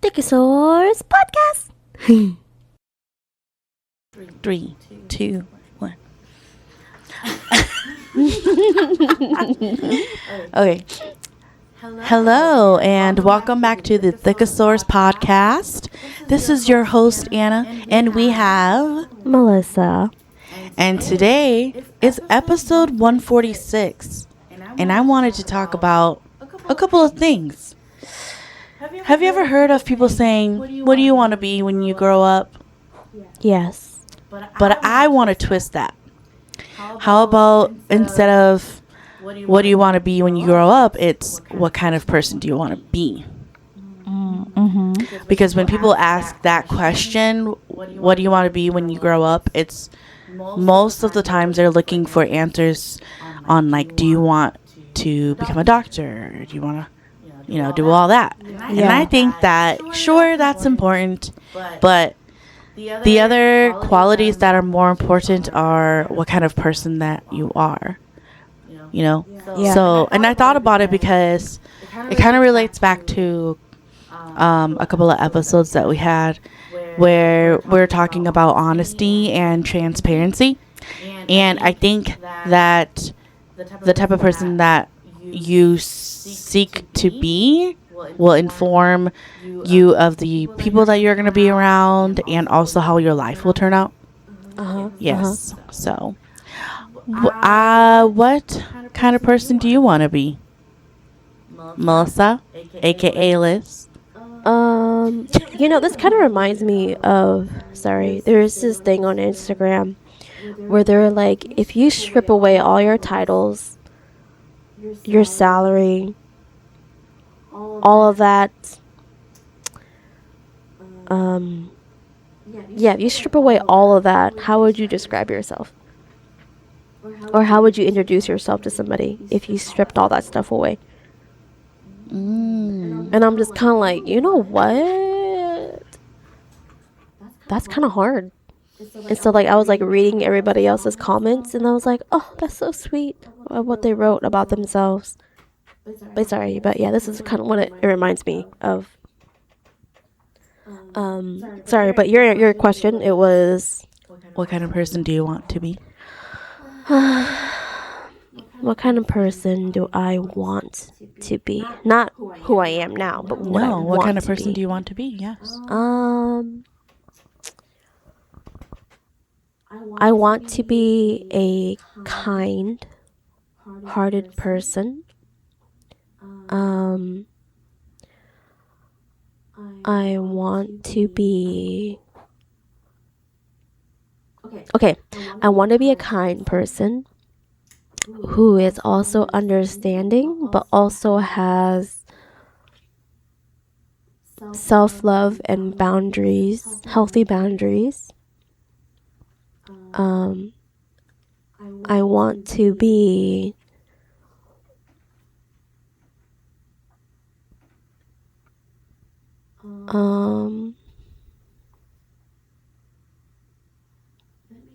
Thicosaurus Podcast. Three, two, one. Okay. Hello, and welcome back to the Thicosaurus Podcast. This is your host, Anna, and we have Melissa. And today is episode 146. And I wanted to talk about a couple of things. Have you ever heard of people saying, "What do you want to be when you grow up?" Yes. But I want to twist that. How about instead of what do you want to be when you grow up, it's what kind of person do you want to be? Because when people ask that question, what do you want to be when you grow up, it's most of the times they're looking for answers on like, do you want to become a doctor? Do you want to, do all that? And I think that, sure, that's important, but the other qualities that are more important are what kind of person that you are, Yeah. So, and I thought about it because it kind of relates back to a couple of episodes that we had where we're talking about honesty and transparency. And I think that the type of person that you seek to be will inform you of the people that you're going to be around and also how your life will turn out. Yes. So, what kind of person do you want to be? Melissa, aka Liz. This kind of reminds me of, there's this thing on Instagram where they're like, if you strip away all your titles, your salary, all of that, if you strip away all of that, how would you describe yourself? Or how would you introduce yourself to somebody if you stripped all that stuff away? And I'm just kind of like, you know what? That's kind of hard. And so, I was, reading everybody else's comments, and I was like, oh, that's so sweet of what they wrote about themselves. But yeah, this is kind of what it reminds me of. But your question, it was... What kind of person do you want to be? What kind of person do I want to be? Not who I am now, but what kind of person do you want to be? Yes. I want to be a kind-hearted person. I want to be... Okay, I want to be a kind person who is also understanding, but also has self-love and boundaries, healthy boundaries. I want to be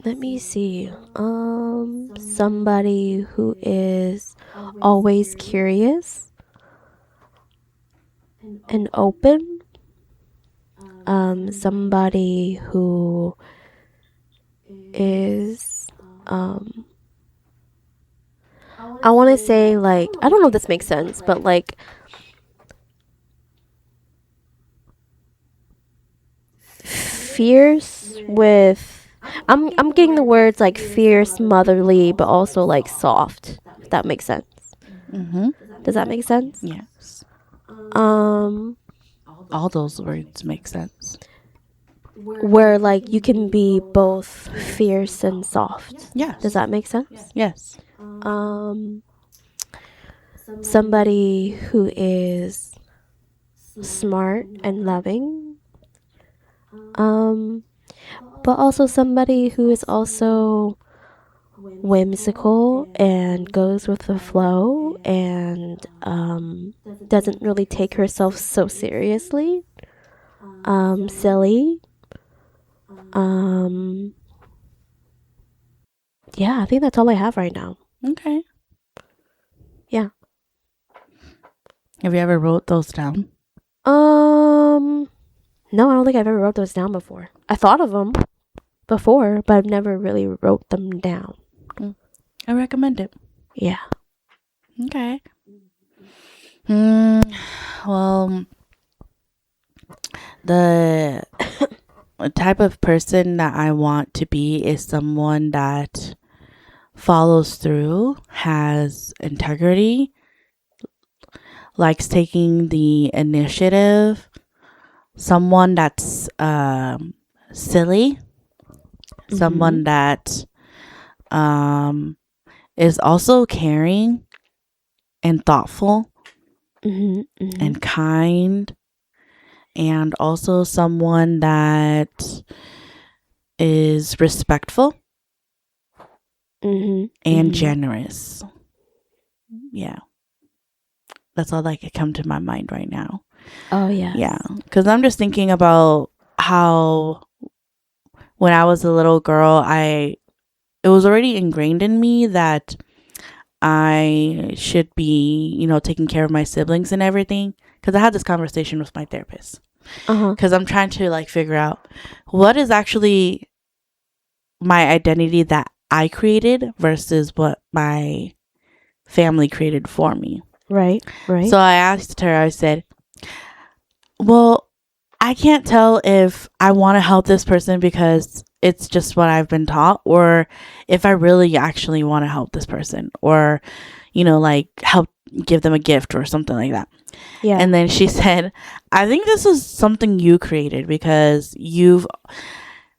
let me see. Somebody who is always curious and open. Somebody who is, I want to say, I don't know if this makes sense, but fierce with... I'm getting the words fierce, motherly, but also soft. If that makes sense. Does that make sense? Yes. All those words make sense. Where you can be both fierce and soft. Yes. Does that make sense? Yes. Somebody who is smart and loving. But also somebody who is also whimsical and goes with the flow and doesn't really take herself so seriously. Silly. Yeah, I think that's all I have right now. Okay. Yeah. Have you ever wrote those down? No, I don't think I've ever wrote those down before. I thought of them before, but I've never really wrote them down. I recommend it. Yeah. Okay. Well, the type of person that I want to be is someone that follows through, has integrity, likes taking the initiative, someone that's silly, someone that is also caring and thoughtful and kind, and also someone that is respectful and generous. Yeah. That's all that could come to my mind right now. Oh, yeah. Yeah. Because I'm just thinking about how when I was a little girl, it was already ingrained in me that I should be, taking care of my siblings and everything. Because I had this conversation with my therapist. Because I'm trying to figure out what is actually my identity that I created versus what my family created for me. Right. So I asked her, I said, well, I can't tell if I want to help this person because it's just what I've been taught, or if I really actually want to help this person, or, help give them a gift or something like that. Yeah. And then she said, I think this is something you created because you've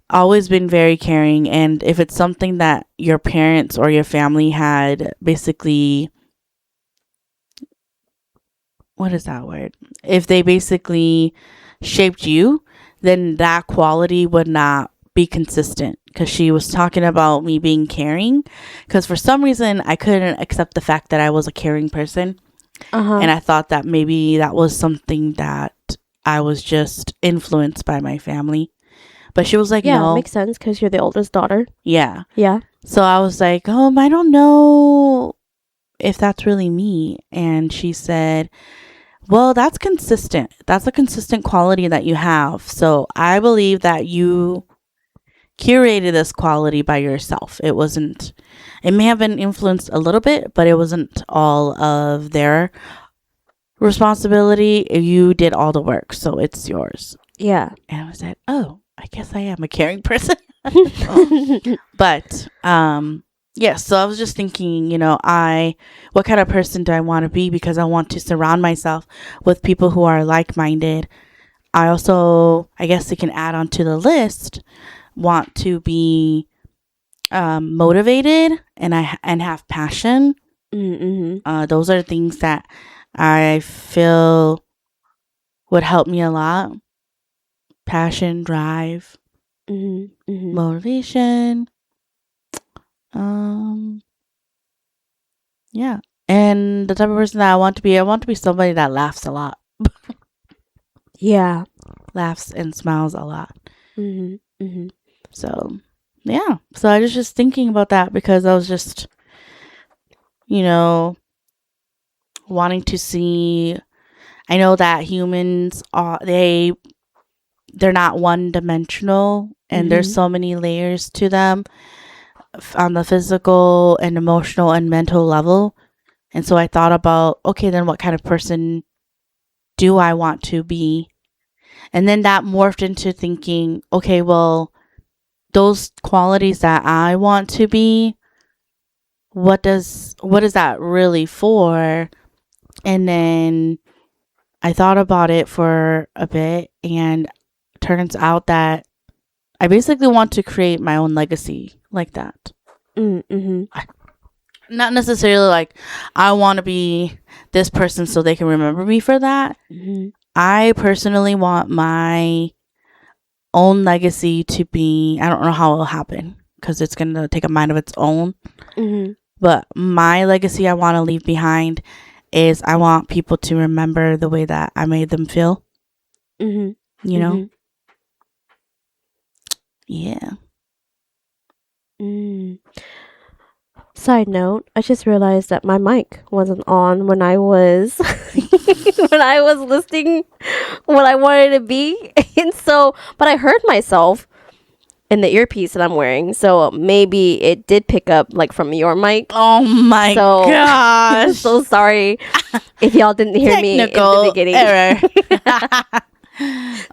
always been very caring. And if it's something that your parents or your family had basically, what is that word? If they basically shaped you, then that quality would not be consistent. Because she was talking about me being caring. Because for some reason, I couldn't accept the fact that I was a caring person. And I thought that maybe that was something that I was just influenced by my family. But she was like, yeah, no. It makes sense because you're the oldest daughter. Yeah. Yeah. So I was like, I don't know if that's really me. And she said, well, that's consistent. That's a consistent quality that you have. So I believe that you curated this quality by yourself. It may have been influenced a little bit, but it wasn't all of their responsibility. You did all the work, so it's yours. Yeah. And I said, oh, I guess I am a caring person. But yeah, so I was just thinking, what kind of person do I want to be? Because I want to surround myself with people who are like-minded. I also, I guess you can add on to the list, want to be motivated and have passion. Those are things that I feel would help me a lot. Passion, drive, motivation. Yeah. And the type of person that I want to be somebody that laughs a lot. Yeah. Laughs and smiles a lot. So, yeah. So I was just thinking about that because I was just, wanting to see. I know that humans they're not one dimensional, and there's so many layers to them on the physical and emotional and mental level. And so I thought about, okay, then what kind of person do I want to be? And then that morphed into thinking, okay, well, those qualities that I want to be, what is that really for? And then I thought about it for a bit, and turns out that I basically want to create my own legacy like that. Not necessarily like I want to be this person so they can remember me for that. I personally want my own legacy to be, I don't know how it'll happen because it's going to take a mind of its own. But my legacy I want to leave behind is I want people to remember the way that I made them feel. You know? Yeah. Side note, I just realized that my mic wasn't on when I was when I was listing what I wanted to be. And so, but I heard myself in the earpiece that I'm wearing. So maybe it did pick up like from your mic. Oh my So- I'm gosh. so sorry if y'all didn't hear me in the Technical beginning. error.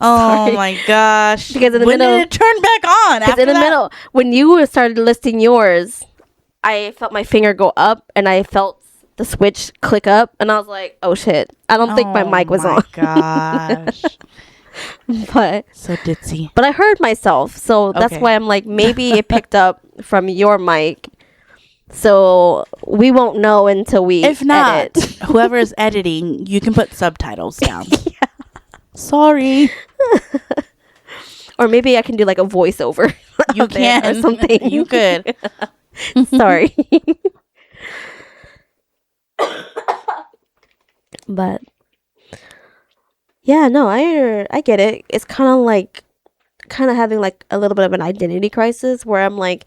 Oh Sorry. my gosh. Because in the when middle- did it turn back on? Because After in the that? middle, when you started listing yours, I felt my finger go up and I felt the switch click up, and I was like, "Oh shit! I don't think my mic was on." Gosh. But So ditzy. I heard myself, so that's Okay. why I'm like, maybe it picked up from your mic. So we won't know until we If not, edit. whoever is editing, you can put subtitles down. Sorry. Or maybe I can do like a voiceover. You out there can. or something. You could. Sorry. But yeah, no, I get it. It's kind of having like a little bit of an identity crisis where I'm like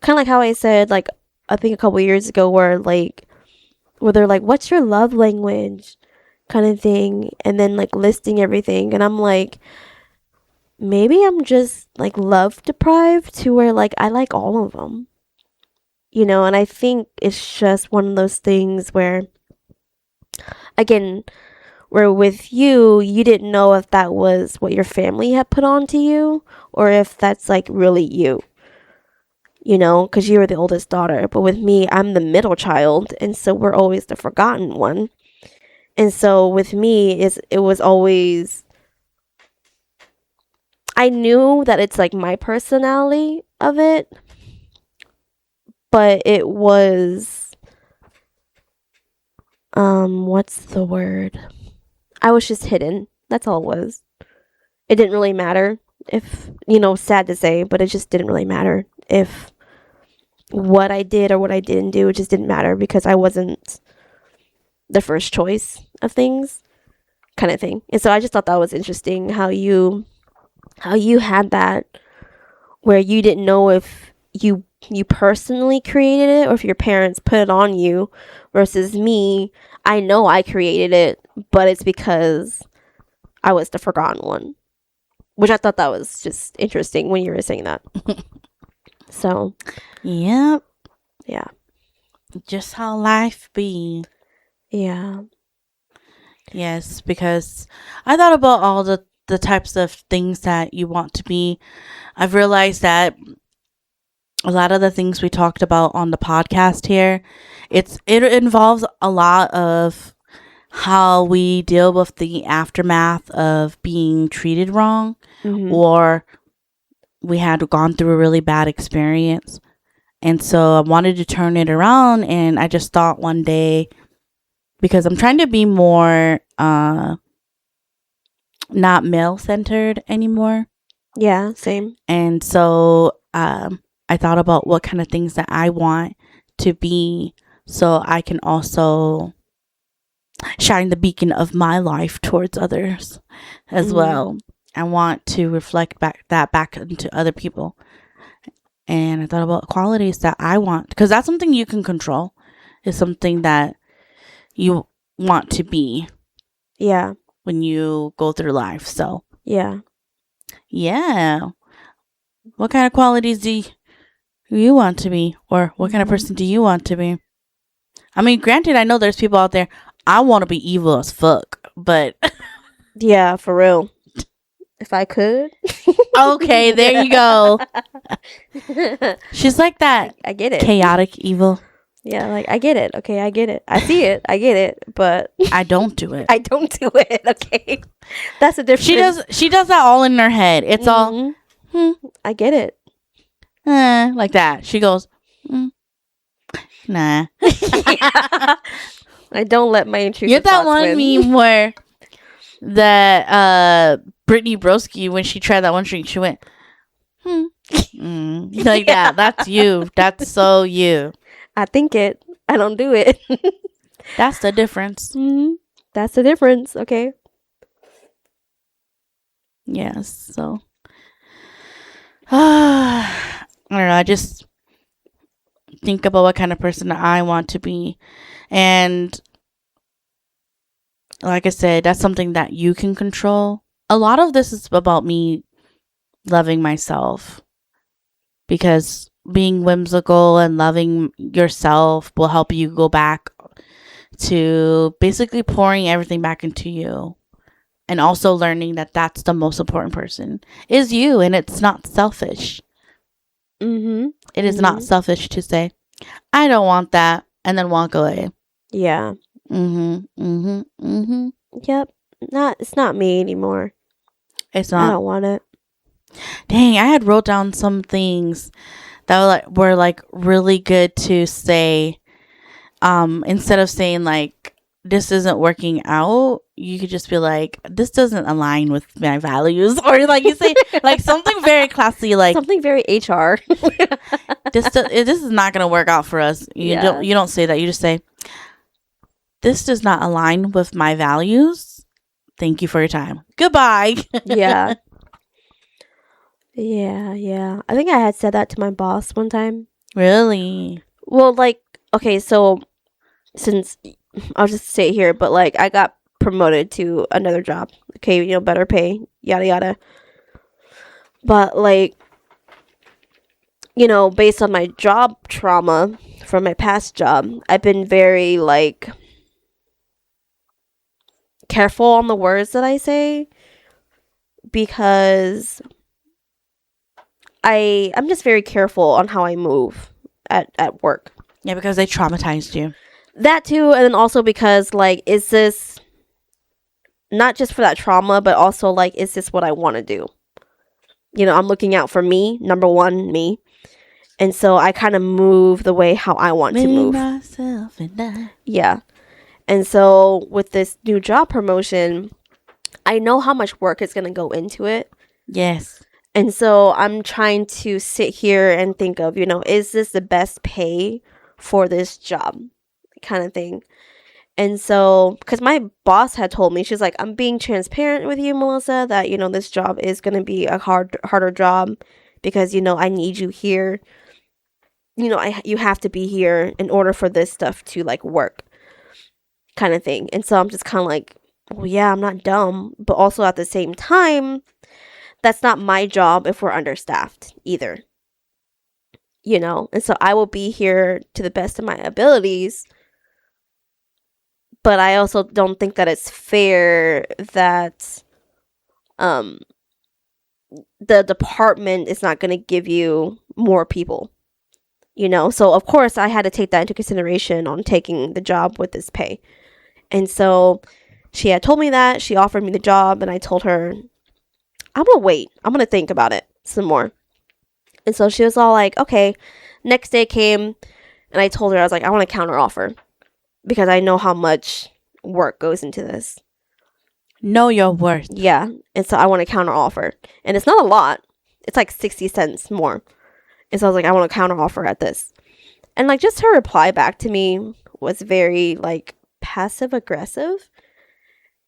kind of like how I said like I think a couple years ago where they're like, "What's your love language?" kind of thing, and then like listing everything, and I'm like, maybe I'm just like love deprived to where like I like all of them. And I think it's just one of those things where, again, where with you didn't know if that was what your family had put onto you or if that's like really you, because you were the oldest daughter. But with me, I'm the middle child, and so we're always the forgotten one. And so with me, it was always, I knew that it's like my personality of it, but it was, what's the word? I was just hidden. That's all it was. It didn't really matter if, sad to say, but it just didn't really matter if what I did or what I didn't do. It just didn't matter because I wasn't the first choice of things, kind of thing. And so I just thought that was interesting how you had that where you didn't know if you personally created it or if your parents put it on you, versus me, I know I created it, but it's because I was the forgotten one, which I thought that was just interesting when you were saying that. So Yep. yeah, Just how life be. yeah, Yes, because I thought about all the types of things that you want to be. I've realized that a lot of the things we talked about on the podcast here, it involves a lot of how we deal with the aftermath of being treated wrong, Mhm. or we had gone through a really bad experience. And so I wanted to turn it around, and I just thought one day, because I'm trying to be more not male centered anymore. Yeah, same. And so I thought about what kind of things that I want to be, so I can also shine the beacon of my life towards others as Mhm. well. I want to reflect back into other people. And I thought about qualities that I want, because that's something you can control. It's something that you want to be Yeah, when you go through life. So, yeah. yeah. What kind of qualities do you want to be? Or what kind of person do you want to be? I mean, granted, I know there's people out there, I want to be evil as fuck, but Yeah, for real. If I could. okay, there you go. She's like that I get it. chaotic evil. Yeah, like I get it. Okay, I get it. I see it. I get it. But I don't do it. I don't do it. Okay, that's the difference. She does that all in her head. It's all Mhm. I get it. like that. She goes, nah. I don't let my intrusive You're that thoughts one win. meme where that Brittany Broski, when she tried that one drink, she went, like that. That's you. That's so you. I think it. I don't do it. That's the difference. That's the difference. Okay. Yes. So, I don't know. I just think about what kind of person I want to be. And like I said, that's something that you can control. A lot of this is about me loving myself, because being whimsical and loving yourself will help you go back to basically pouring everything back into you, and also learning that that's the most important person is you, and it's not selfish. It is not selfish to say, I don't want that, and then walk away. Yeah. Yep. It's not me anymore. It's I not. don't want it. Dang, I had wrote down some things that were like really good to say. Instead of saying like, this isn't working out, you could just be like, this doesn't align with my values, or like you say like something very classy, like something very HR. this is not gonna work out for us. You don't say that. You just say, this does not align with my values. Thank you for your time. Goodbye. Yeah. Yeah. I think I had said that to my boss one time. Really? Well, like, okay, so since I'll just say it here, but like I got promoted to another job. Okay, better pay, yada yada. But like, based on my job trauma from my past job, I've been very like careful on the words that I say, because I'm just very careful on how I move at work. Yeah, because they traumatized you. That too, and then also because like, is this not just for that trauma, but also like, is this what I want to do? I'm looking out for me, number one, me. And so I kind of move the way how I want to move. Myself and I. Yeah. And so with this new job promotion, I know how much work is going to go into it. Yes. And so I'm trying to sit here and think of, is this the best pay for this job kind of thing? And so, because my boss had told me, she's like, I'm being transparent with you, Melissa, that, this job is going to be a harder job because, I need you here. You have to be here in order for this stuff to like work kind of thing. And so I'm just kind of like, well, yeah, I'm not dumb. But also at the same time, that's not my job if we're understaffed either. And so I will be here to the best of my abilities. But I also don't think that it's fair that the department is not going to give you more people. So of course I had to take that into consideration on taking the job with this pay. And so she had told me that. She offered me the job, and I told her, I'm going to wait. I'm going to think about it some more. And so she was all like, okay. Next day came, and I told her, I was like, I want to counter offer because I know how much work goes into this. Know your worth. Yeah. And so I want to counter offer. And it's not a lot. It's like 60 cents more. And so I was like, I want to counter offer at this. And like, just her reply back to me was very like passive aggressive.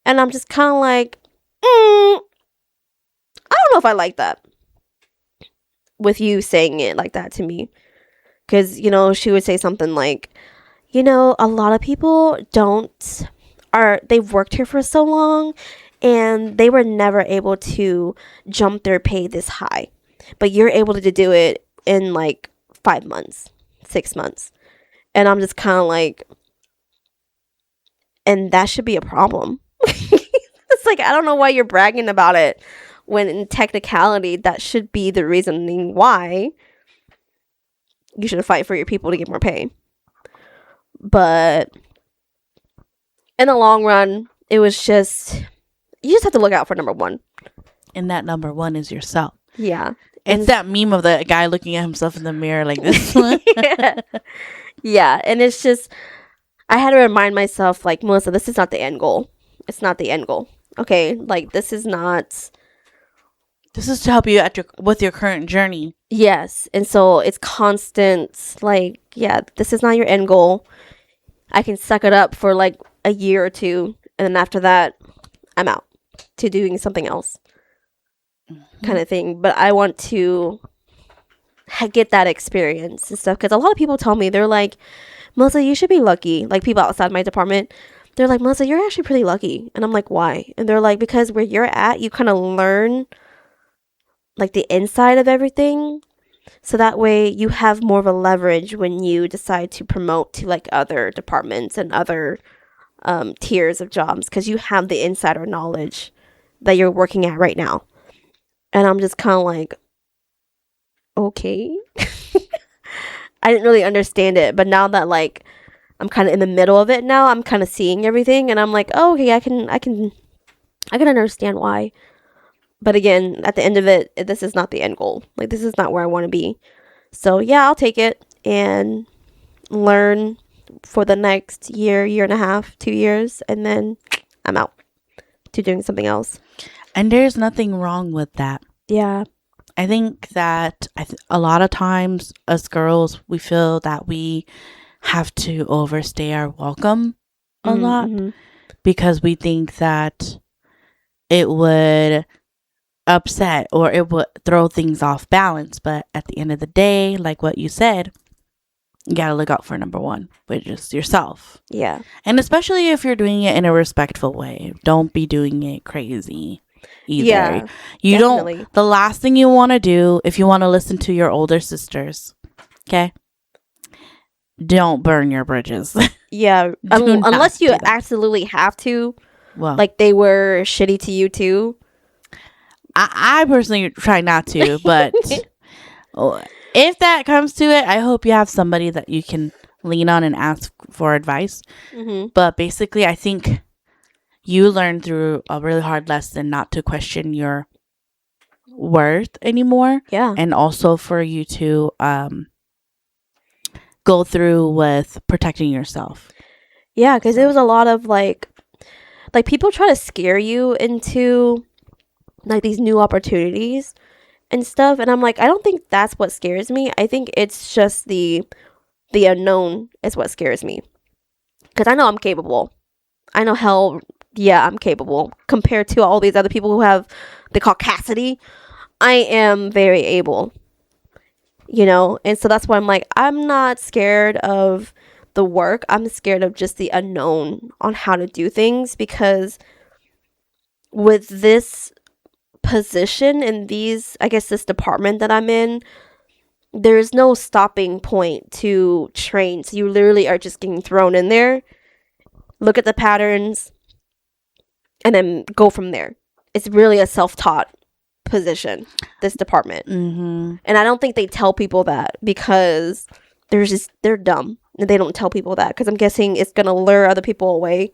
And I'm just kind of like, I don't know if I like that with you saying it like that to me. Because, she would say something like, a lot of people they've worked here for so long and they were never able to jump their pay this high. But you're able to do it in like 5 months, 6 months. And I'm just kind of like, and that should be a problem. It's like, I don't know why you're bragging about it when in technicality that should be the reasoning why you should fight for your people to get more pay. But in the long run, it was just, you just have to look out for number one. And that number one is yourself. Yeah. It's that meme of the guy looking at himself in the mirror like this. Yeah. And it's just, I had to remind myself, like, Melissa, this is not the end goal. It's not the end goal. Okay? Like, this is not. This is to help you with your current journey. Yes. And so it's constant, like, yeah, this is not your end goal. I can suck it up for like a year or two. And then after that, I'm out to doing something else kind of thing. But I want to get that experience and stuff. Because a lot of people tell me, they're like, Melissa, you should be lucky. Like, people outside my department, they're like, Melissa, you're actually pretty lucky. And I'm like, why? And they're like, because where you're at, you kind of learn like the inside of everything. So that way you have more of a leverage when you decide to promote to like other departments and other tiers of jobs, because you have the insider knowledge that you're working at right now. And I'm just kind of like, okay. I didn't really understand it, but now that like I'm kind of in the middle of it now, I'm kind of seeing everything, and I'm like, oh, okay, I can understand why. But again, at the end of it, this is not the end goal. Like, this is not where I want to be. So yeah, I'll take it and learn for the next year, year and a half, 2 years, and then I'm out to doing something else. And there's nothing wrong with that. Yeah. I think that a lot of times us girls, we feel that we have to overstay our welcome a lot because we think that it would upset or it would throw things off balance. But at the end of the day, like what you said, you gotta look out for number one, which is yourself. Yeah. And especially if you're doing it in a respectful way, don't be doing it crazy either. Yeah, you definitely. don't. The last thing you want to do, if you want to listen to your older sisters, okay, don't burn your bridges. Yeah, unless you absolutely have to. Well, like they were shitty to you too. I personally try not to, but if that comes to it, I hope you have somebody that you can lean on and ask for advice. But basically, I think you learn through a really hard lesson not to question your worth anymore. Yeah. And also for you to go through with protecting yourself. Yeah, because it was a lot of like people try to scare you into like these new opportunities and stuff, and I'm like, I don't think that's what scares me. I think it's just the unknown is what scares me, because I know I'm capable. I know hell yeah, I'm capable compared to all these other people who have the caucasity. I am very able, you know. And so that's why I'm like, I'm not scared of the work. I'm scared of just the unknown on how to do things, because with this position and these, I guess, this department that I'm in, there's no stopping point to train. So you literally are just getting thrown in there, look at the patterns, and then go from there. It's really a self-taught position, this department. And I don't think they tell people that because they're dumb. They don't tell people that because I'm guessing it's going to lure other people away.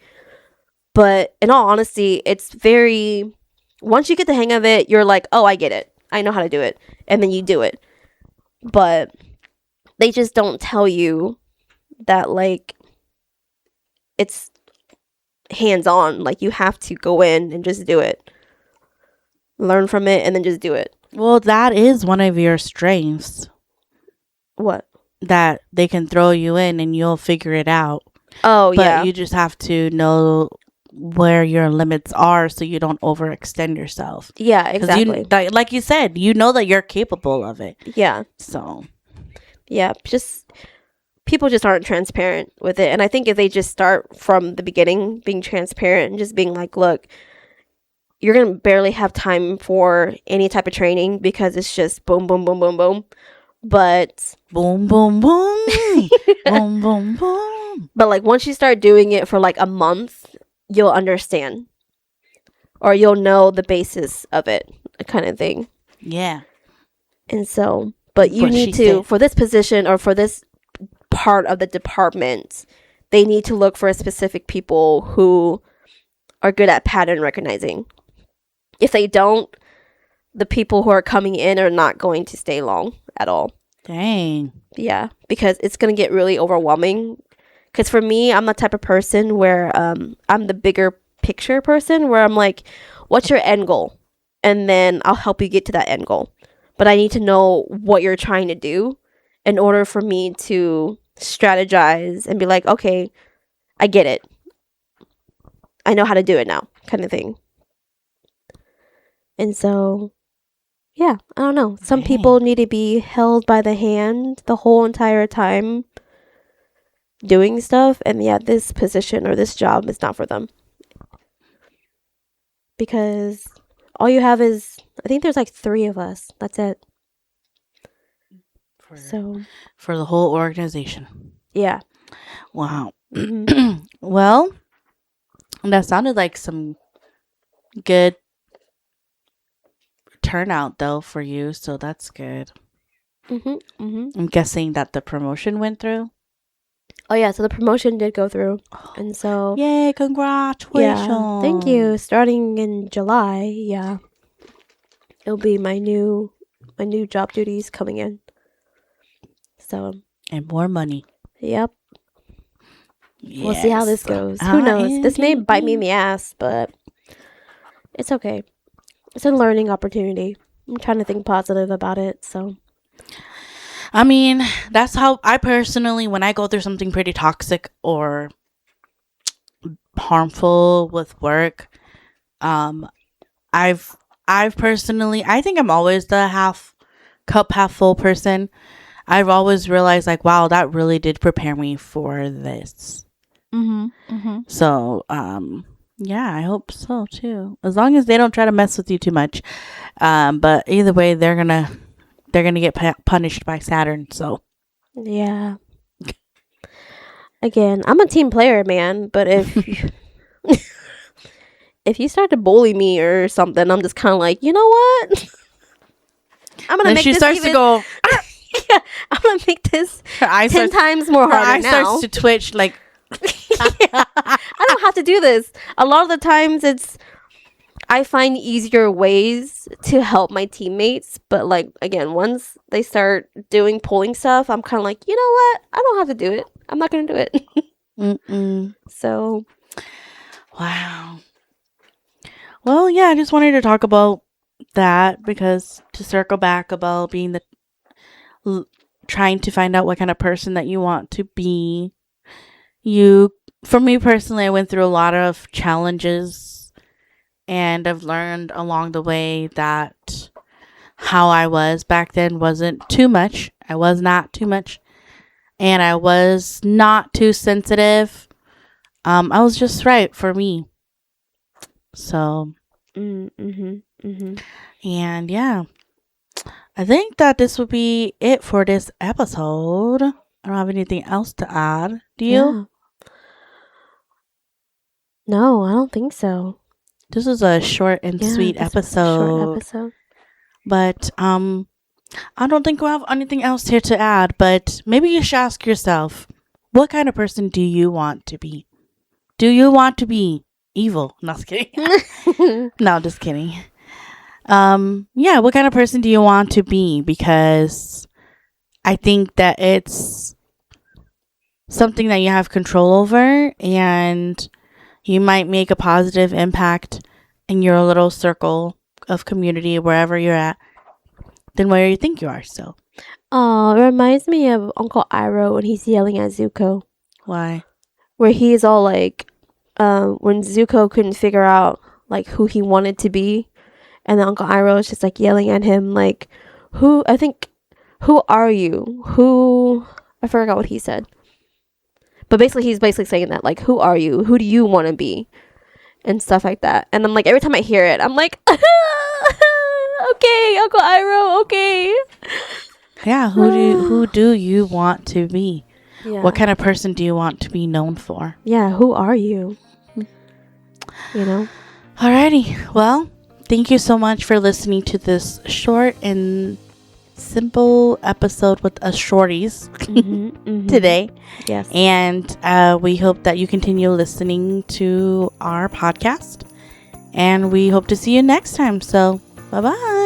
But in all honesty, it's very... Once you get the hang of it, you're like, oh, I get it. I know how to do it. And then you do it. But they just don't tell you that, like, it's hands-on. Like, you have to go in and just do it. Learn from it and then just do it. Well, that is one of your strengths. What? That they can throw you in and you'll figure it out. Oh, but yeah. You just have to know where your limits are so you don't overextend yourself. Yeah, exactly. Like you said, you know that you're capable of it. Yeah. So, yeah, just people just aren't transparent with it. And I think if they just start from the beginning being transparent and just being like, look, you're going to barely have time for any type of training because it's just boom, boom, boom, boom, boom. But boom, boom, boom, boom, boom, boom. But like once you start doing it for like a month, you'll understand, or you'll know the basis of it, kind of thing. Yeah. And so, but you need to, for this position or for this part of the department, they need to look for specific people who are good at pattern recognizing. If they don't, the people who are coming in are not going to stay long at all. Dang. Yeah, because it's going to get really overwhelming. Because for me, I'm the type of person where I'm the bigger picture person, where I'm like, what's your end goal? And then I'll help you get to that end goal. But I need to know what you're trying to do in order for me to strategize and be like, okay, I get it. I know how to do it now, kind of thing. And so, Yeah, I don't know. Some Dang. people need to be held by the hand the whole entire time doing stuff, and yeah, this position or this job is not for them. Because all you have is, I think there's like 3 of us. That's it. So, For the whole organization. yeah. Wow. Mhm. Well, that sounded like some good turnout though for you, so that's good. Mhm. Mhm. I'm guessing that the promotion went through. Oh yeah, so the promotion did go through. And so Yay, congratulations. yeah, thank you. Starting in July, yeah. It'll be my new job duties coming in. So, And more money. yep. We'll see how this Yes. goes. Who knows? This may bite me in indeed. the ass, but it's okay. It's a learning opportunity. I'm trying to think positive about it, so. I mean, that's how I personally, when I go through something pretty toxic or harmful with work, I've personally, I think I'm always the half full person. I've always realized like, wow, that really did prepare me for this. So, yeah, I hope so too. As long as they don't try to mess with you too much. But either way, they're gonna get punished by Saturn. So, Yeah. Again, I'm a team player, man, but if you start to bully me or something, I'm just kind of like, you know what? I'm gonna then make she this starts to go. yeah, I'm gonna make this Her eyes 10 starts, times more her harder eyes now. starts to twitch. Like, Yeah, I don't have to do this. A lot of the times, I find easier ways to help my teammates, but like again, once they start doing pulling stuff, I'm kind of like, you know what? I don't have to do it. I'm not gonna do it. mm-mm. So Wow. Well, yeah, I just wanted to talk about that because to circle back about being trying to find out what kind of person that you want to be. For me personally, I went through a lot of challenges and I've learned along the way that how I was back then wasn't too much. I was not too much. And I was not too sensitive. I was just right for me. So, and yeah, I think that this would be it for this episode. I don't have anything else to add. Do you? yeah. No, I don't think so. This is a short and sweet this was a short episode. But I don't think we'll have anything else here to add. But maybe you should ask yourself, what kind of person do you want to be? Do you want to be evil? No, just kidding. No, just kidding. Yeah, what kind of person do you want to be? Because I think that it's something that you have control over and you might make a positive impact in your little circle of community, wherever you're at, than where you think you are. So, Oh, it reminds me of Uncle Iroh when he's yelling at Zuko. why? Where he's all like, when Zuko couldn't figure out like who he wanted to be, and then Uncle Iroh is just like yelling at him like, who are you? I forgot what he said. But basically he's saying that like, who are you? Who do you want to be? And stuff like that. And I'm like, every time I hear it, I'm like, okay, Uncle Iroh, okay. Yeah, who do you want to be? Yeah. What kind of person do you want to be known for? Yeah, who are you? You know? Alrighty. Well, thank you so much for listening to this short and simple episode with us shorties today. Yes. And we hope that you continue listening to our podcast. And we hope to see you next time. So, bye-bye.